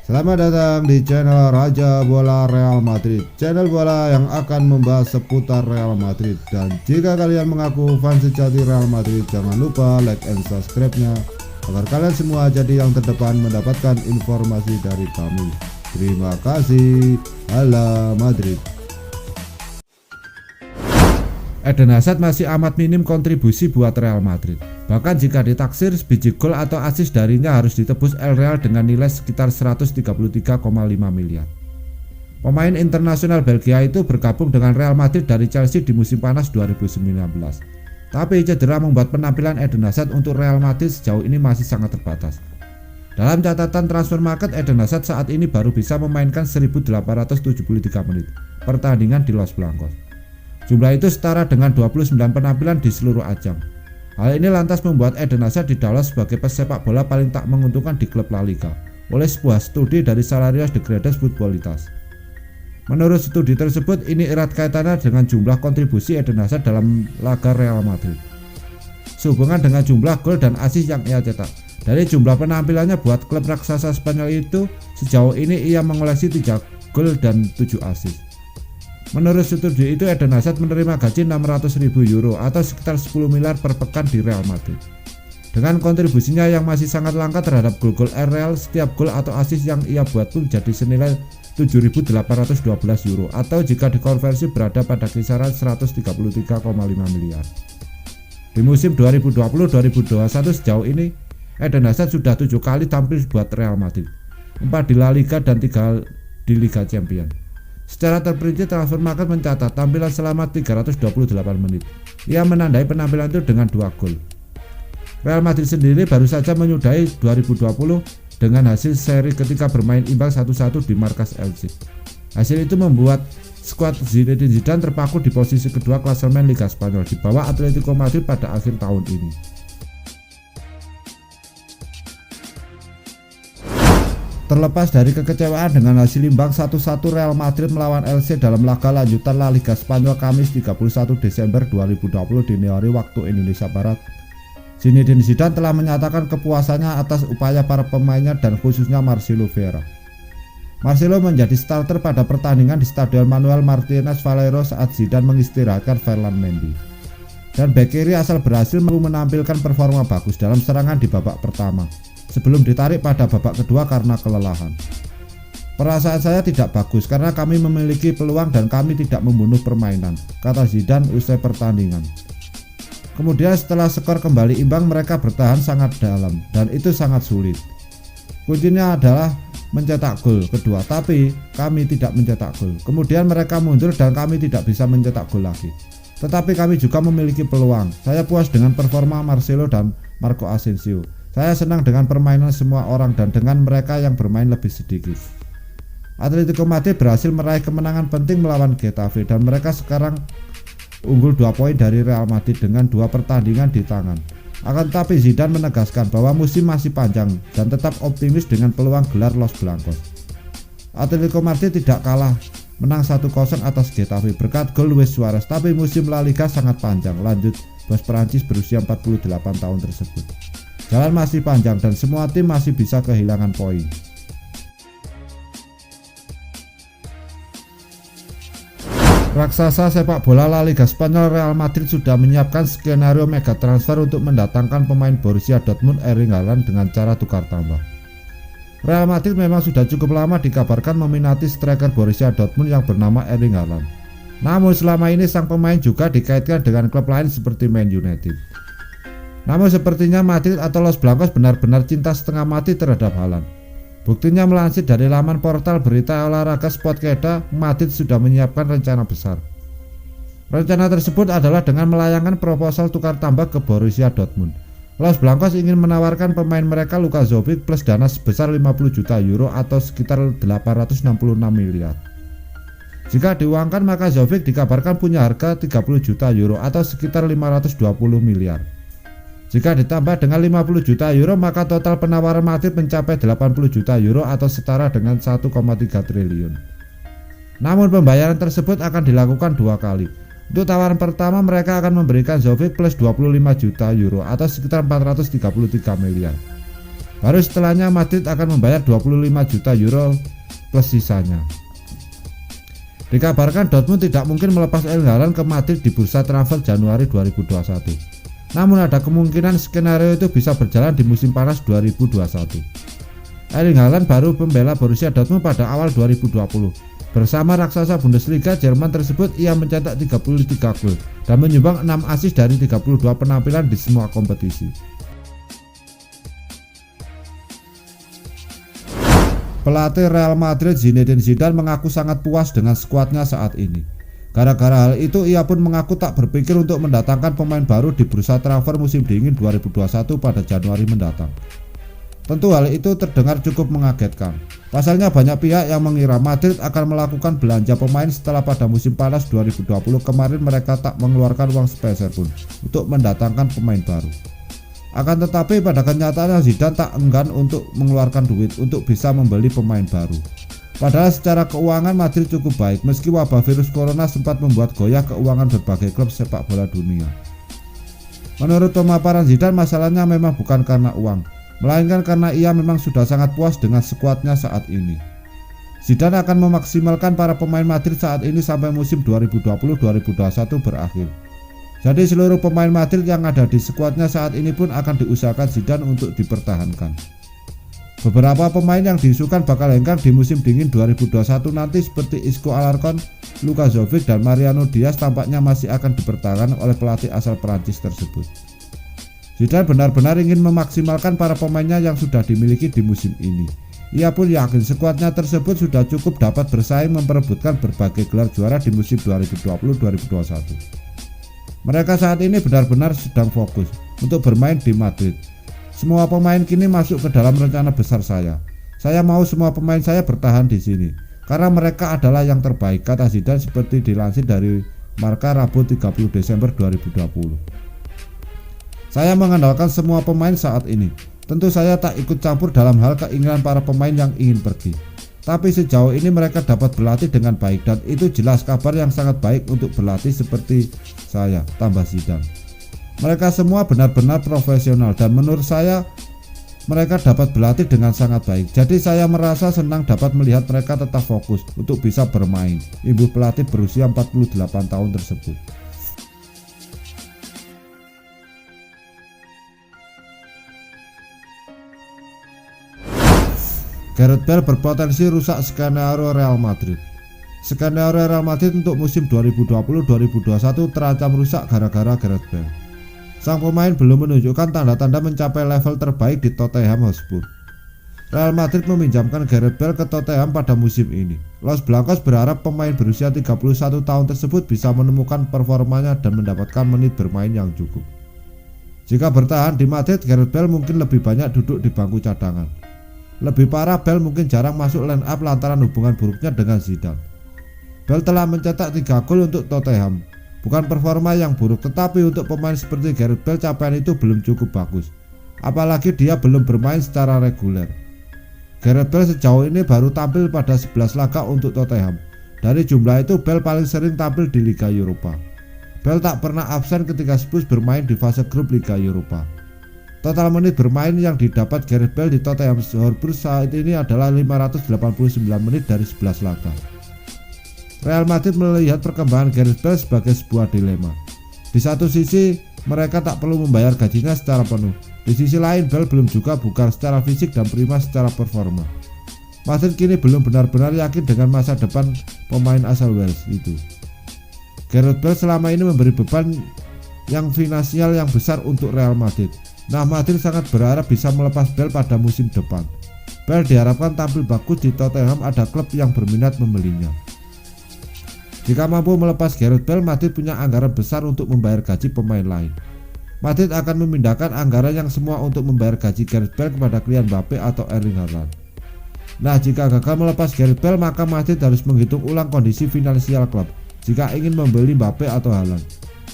Selamat datang di channel Raja Bola Real Madrid, channel bola yang akan membahas seputar Real Madrid. Dan jika kalian mengaku fans sejati Real Madrid, jangan lupa like and subscribe-nya agar kalian semua jadi yang terdepan mendapatkan informasi dari kami. Terima kasih. Hala Madrid. Eden Hazard masih amat minim kontribusi buat Real Madrid. Bahkan jika ditaksir, biji gol atau assist darinya harus ditebus El Real dengan nilai sekitar 133,5 miliar. Pemain internasional Belgia itu bergabung dengan Real Madrid dari Chelsea di musim panas 2019. Tapi cedera membuat penampilan Eden Hazard untuk Real Madrid sejauh ini masih sangat terbatas. Dalam catatan transfer market, Eden Hazard saat ini baru bisa memainkan 1.873 menit pertandingan di Los Blancos. Jumlah itu setara dengan 29 penampilan di seluruh ajang. Hal ini lantas membuat Eden Hazard didaulat sebagai pesepak bola paling tak menguntungkan di klub La Liga oleh sebuah studi dari Salarios de Grandes Futbolistas. Menurut studi tersebut, ini erat kaitannya dengan jumlah kontribusi Eden Hazard dalam laga Real Madrid sehubungan dengan jumlah gol dan assist yang ia cetak. Dari jumlah penampilannya buat klub raksasa Spanyol itu, sejauh ini ia mengoleksi 3 gol dan 7 assist. Menurut studi itu, Eden Hazard menerima gaji 600.000 euro atau sekitar 10 miliar per pekan di Real Madrid. Dengan kontribusinya yang masih sangat langka terhadap gol-gol Real, setiap gol atau assist yang ia buat pun jadi senilai 7.812 euro atau jika dikonversi berada pada kisaran 133,5 miliar. Di musim 2020-2021 sejauh ini, Eden Hazard sudah 7 kali tampil buat Real Madrid, 4 di La Liga dan 3 di Liga Champions. Secara terperinci, transfer market mencatat tampilan selama 328 menit. Ia menandai penampilan itu dengan 2 gol. Real Madrid sendiri baru saja menyudahi 2020 dengan hasil seri ketika bermain imbang 1-1 di markas Elche. Hasil itu membuat skuad Zinedine Zidane terpaku di posisi kedua klasemen Liga Spanyol di bawah Atletico Madrid pada akhir tahun ini. Terlepas dari kekecewaan dengan hasil imbang 1-1 Real Madrid melawan Elche dalam laga lanjutan La Liga Spanyol Kamis 31 Desember 2020 dini hari waktu Indonesia Barat, Zinedine Zidane telah menyatakan kepuasannya atas upaya para pemainnya dan khususnya Marcelo Vera. Marcelo menjadi starter pada pertandingan di Stadion Manuel Martínez Valero saat Zidane mengistirahatkan Ferland Mendy. Dan bek kiri asal Brasil menampilkan performa bagus dalam serangan di babak pertama, sebelum ditarik pada babak kedua karena kelelahan. Perasaan saya tidak bagus karena kami memiliki peluang dan kami tidak membunuh permainan, kata Zidane usai pertandingan. Kemudian setelah skor kembali imbang, mereka bertahan sangat dalam dan itu sangat sulit. Kuncinya adalah mencetak gol kedua, tapi kami tidak mencetak gol. Kemudian mereka mundur dan kami tidak bisa mencetak gol lagi. Tetapi kami juga memiliki peluang. Saya puas dengan performa Marcelo dan Marco Asensio. Saya senang dengan permainan semua orang dan dengan mereka yang bermain lebih sedikit. Atletico Madrid berhasil meraih kemenangan penting melawan Getafe dan mereka sekarang unggul 2 poin dari Real Madrid dengan 2 pertandingan di tangan. Akan tetapi Zidane menegaskan bahwa musim masih panjang dan tetap optimis dengan peluang gelar Los Blancos. Atletico Madrid tidak kalah, menang 1-0 atas Getafe berkat gol Luis Suarez, tapi musim La Liga sangat panjang, lanjut bos Perancis berusia 48 tahun tersebut. Jalan masih panjang dan semua tim masih bisa kehilangan poin. Raksasa sepak bola La Liga Spanyol Real Madrid sudah menyiapkan skenario mega transfer untuk mendatangkan pemain Borussia Dortmund Erling Haaland dengan cara tukar tambah. Real Madrid memang sudah cukup lama dikabarkan meminati striker Borussia Dortmund yang bernama Erling Haaland. Namun selama ini sang pemain juga dikaitkan dengan klub lain seperti Man United. Namun sepertinya Madrid atau Los Blancos benar-benar cinta setengah mati terhadap Haaland. Buktinya melansir dari laman portal berita olahraga Sportqueda, Madrid sudah menyiapkan rencana besar. Rencana tersebut adalah dengan melayangkan proposal tukar tambah ke Borussia Dortmund. Los Blancos ingin menawarkan pemain mereka Luka Jovic plus dana sebesar 50 juta euro atau sekitar 866 miliar. Jika diuangkan maka Jovic dikabarkan punya harga 30 juta euro atau sekitar 520 miliar. Jika ditambah dengan 50 juta euro maka total penawaran Madrid mencapai 80 juta euro atau setara dengan 1,3 triliun. Namun pembayaran tersebut akan dilakukan 2 kali. Untuk tawaran pertama mereka akan memberikan Jovic plus 25 juta euro atau sekitar 433 miliar. Baru setelahnya Madrid akan membayar 25 juta euro plus sisanya. Dikabarkan Dortmund tidak mungkin melepas Erling Haaland ke Madrid di bursa transfer Januari 2021. Namun ada kemungkinan skenario itu bisa berjalan di musim panas 2021. Erling Haaland baru membela Borussia Dortmund pada awal 2020. Bersama raksasa Bundesliga Jerman tersebut, ia mencetak 33 gol dan menyumbang 6 assist dari 32 penampilan di semua kompetisi. Pelatih Real Madrid Zinedine Zidane mengaku sangat puas dengan skuadnya saat ini. Gara-gara hal itu, ia pun mengaku tak berpikir untuk mendatangkan pemain baru di bursa transfer musim dingin 2021 pada Januari mendatang. Tentu hal itu terdengar cukup mengagetkan. Pasalnya banyak pihak yang mengira Madrid akan melakukan belanja pemain setelah pada musim panas 2020 kemarin mereka tak mengeluarkan uang sepeser pun untuk mendatangkan pemain baru. Akan tetapi pada kenyataannya Zidane tak enggan untuk mengeluarkan duit untuk bisa membeli pemain baru. Padahal secara keuangan Madrid cukup baik meski wabah virus corona sempat membuat goyah keuangan berbagai klub sepak bola dunia. Menurut pemaparan Zidane, masalahnya memang bukan karena uang, melainkan karena ia memang sudah sangat puas dengan skuadnya saat ini. Zidane akan memaksimalkan para pemain Madrid saat ini sampai musim 2020-2021 berakhir. Jadi seluruh pemain Madrid yang ada di skuadnya saat ini pun akan diusahakan Zidane untuk dipertahankan. Beberapa pemain yang diisukan bakal hengkang di musim dingin 2021 nanti seperti Isco Alarcon, Luka Jovic dan Mariano Diaz tampaknya masih akan dipertahankan oleh pelatih asal Perancis tersebut. Zidane benar-benar ingin memaksimalkan para pemainnya yang sudah dimiliki di musim ini. Ia pun yakin skuadnya tersebut sudah cukup dapat bersaing memperebutkan berbagai gelar juara di musim 2020-2021. Mereka saat ini benar-benar sedang fokus untuk bermain di Madrid. Semua pemain kini masuk ke dalam rencana besar saya. Saya mau semua pemain saya bertahan di sini karena mereka adalah yang terbaik, kata Zidane seperti dilansir dari Marca Rabu 30 Desember 2020. Saya mengandalkan semua pemain saat ini. Tentu saya tak ikut campur dalam hal keinginan para pemain yang ingin pergi. Tapi sejauh ini mereka dapat berlatih dengan baik dan itu jelas kabar yang sangat baik untuk berlatih seperti saya, tambah Zidane. Mereka semua benar-benar profesional dan menurut saya mereka dapat berlatih dengan sangat baik. Jadi saya merasa senang dapat melihat mereka tetap fokus untuk bisa bermain, imbuh pelatih berusia 48 tahun tersebut. Gareth Bale berpotensi rusak skenario Real Madrid. Skenario Real Madrid untuk musim 2020-2021 terancam rusak gara-gara Gareth Bale. Sang pemain belum menunjukkan tanda-tanda mencapai level terbaik di Tottenham Hotspur. Real Madrid meminjamkan Gareth Bale ke Tottenham pada musim ini. Los Blancos berharap pemain berusia 31 tahun tersebut bisa menemukan performanya dan mendapatkan menit bermain yang cukup. Jika bertahan di Madrid, Gareth Bale mungkin lebih banyak duduk di bangku cadangan. Lebih parah, Bale mungkin jarang masuk line up lantaran hubungan buruknya dengan Zidane. Bale telah mencetak 3 gol untuk Tottenham. Bukan performa yang buruk, tetapi untuk pemain seperti Gareth Bale capaian itu belum cukup bagus. Apalagi dia belum bermain secara reguler. Gareth Bale sejauh ini baru tampil pada 11 laga untuk Tottenham. Dari jumlah itu, Bale paling sering tampil di Liga Eropa. Bale tak pernah absen ketika Spurs bermain di fase grup Liga Eropa. Total menit bermain yang didapat Gareth Bale di Tottenham Hotspur saat ini adalah 589 menit dari 11 laga. Real Madrid melihat perkembangan Gareth Bale sebagai sebuah dilema. Di satu sisi, mereka tak perlu membayar gajinya secara penuh. Di sisi lain, Bale belum juga bugar secara fisik dan prima secara performa. Madrid kini belum benar-benar yakin dengan masa depan pemain asal Wales itu. Gareth Bale selama ini memberi beban yang finansial yang besar untuk Real Madrid. Nah, Madrid sangat berharap bisa melepas Bale pada musim depan. Bale diharapkan tampil bagus di Tottenham, ada klub yang berminat membelinya. Jika mampu melepas Gareth Bale, Madrid punya anggaran besar untuk membayar gaji pemain lain. Madrid akan memindahkan anggaran yang semua untuk membayar gaji Gareth Bale kepada Kylian Mbappe atau Erling Haaland. Nah, jika gagal melepas Gareth Bale, maka Madrid harus menghitung ulang kondisi finansial klub jika ingin membeli Mbappe atau Haaland.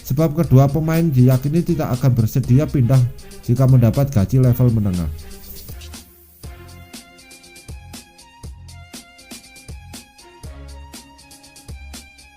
Sebab kedua pemain diyakini tidak akan bersedia pindah jika mendapat gaji level menengah.